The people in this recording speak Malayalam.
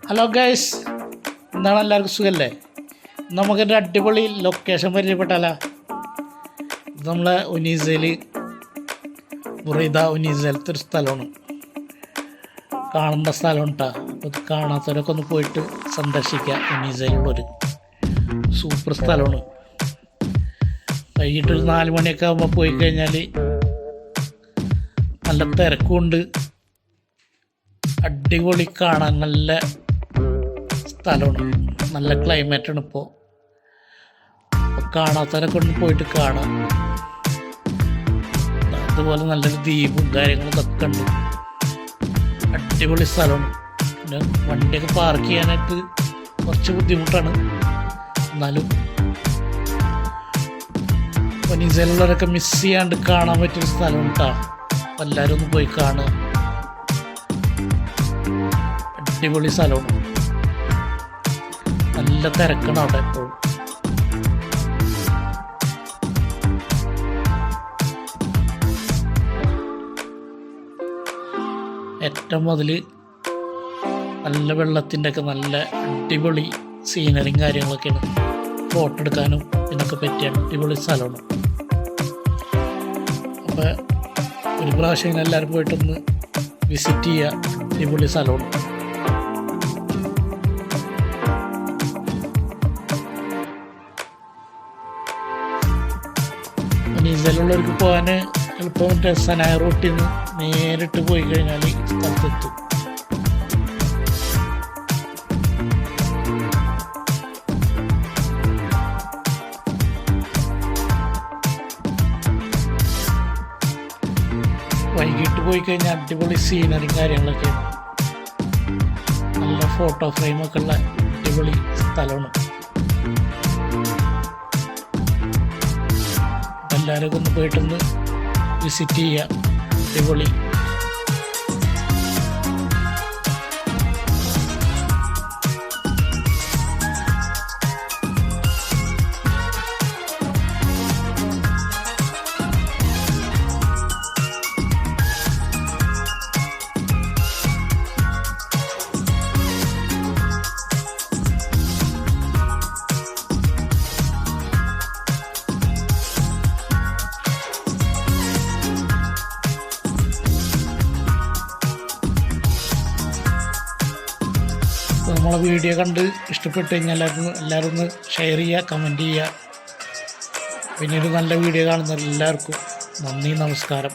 ഹലോ ഗൈസ്, എന്താണ് എല്ലാവർക്കും സുഖമല്ലേ? നമുക്കൊരു അടിപൊളി ലൊക്കേഷൻ പരിചയപ്പെട്ടാലോ? ഇത് നമ്മളെ ഉനീസയിൽ ബുറൈദ ഉനീസയിലത്തെ ഒരു സ്ഥലമാണ്, കാണേണ്ട സ്ഥലം കേട്ടോ. അപ്പോൾ ഇത് കാണാത്തവരൊക്കെ ഒന്ന് പോയിട്ട് സന്ദർശിക്കുക. ഉനീസയിലുള്ളൊരു സൂപ്പർ സ്ഥലമാണ്. വൈകിട്ടൊരു 4 മണിയൊക്കെ ആകുമ്പോൾ പോയി കഴിഞ്ഞാൽ നല്ല തിരക്കുണ്ട്, അടിപൊളി കാണാൻ നല്ല സ്ഥലമാണ്, നല്ല ക്ലൈമറ്റാണ്. ഇപ്പോൾ കാണാത്തവരെ കൊണ്ട് പോയിട്ട് കാണാം. അതുപോലെ നല്ലൊരു ദ്വീപും കാര്യങ്ങളും ഇതൊക്കെ ഉണ്ട്, അടിപൊളി സ്ഥലമാണ്. പിന്നെ വണ്ടിയൊക്കെ പാർക്ക് ചെയ്യാനായിട്ട് കുറച്ച് ബുദ്ധിമുട്ടാണ്, എന്നാലും ഉനീസയിലുള്ളവരൊക്കെ മിസ് ചെയ്യാണ്ട് കാണാൻ പറ്റിയൊരു സ്ഥലം കേട്ടോ. അപ്പം എല്ലാവരും ഒന്ന് പോയി കാണുക, അടിപൊളി സ്ഥലമാണ്. നല്ല തിരക്കാണ് അവിടെ എപ്പോഴും. ഏറ്റവും മുതൽ നല്ല വെള്ളത്തിൻ്റെ ഒക്കെ നല്ല അടിപൊളി സീനറിയും കാര്യങ്ങളൊക്കെയാണ്. ഫോട്ടോ എടുക്കാനും ഇതിനൊക്കെ പറ്റിയ അടിപൊളി സ്ഥലമാണ്. അപ്പോൾ ഒരു പ്രാവശ്യം എല്ലാവരും പോയിട്ടൊന്ന് വിസിറ്റ് ചെയ്യുക, അടിപൊളി സ്ഥലമാണ്. ഉനീസയിലുള്ളവർക്ക് പോകാൻ എളുപ്പം സനായ റൂട്ടിൽ നിന്ന് നേരിട്ട് പോയി കഴിഞ്ഞാൽ സ്ഥലത്തെത്തും. വൈകിട്ട് പോയി കഴിഞ്ഞാൽ അടിപൊളി സീനറിയും കാര്യങ്ങളൊക്കെയാണ്, നല്ല ഫോട്ടോ ഫ്രെയിമൊക്കെ ഉള്ള അടിപൊളി സ്ഥലമാണ്. എല്ലാവരും ഒന്ന് പോയിട്ടൊന്ന് വിസിറ്റ് ചെയ്യുക, അടിപൊളി. നമ്മളെ വീഡിയോ കണ്ട് ഇഷ്ടപ്പെട്ട് കഴിഞ്ഞാൽ എല്ലാവരും ഒന്ന് ഷെയർ ചെയ്യുക, കമൻറ്റ് ചെയ്യുക. പിന്നെ ഒരു നല്ല വീഡിയോ കാണുന്ന എല്ലാവർക്കും നന്ദി, നമസ്കാരം.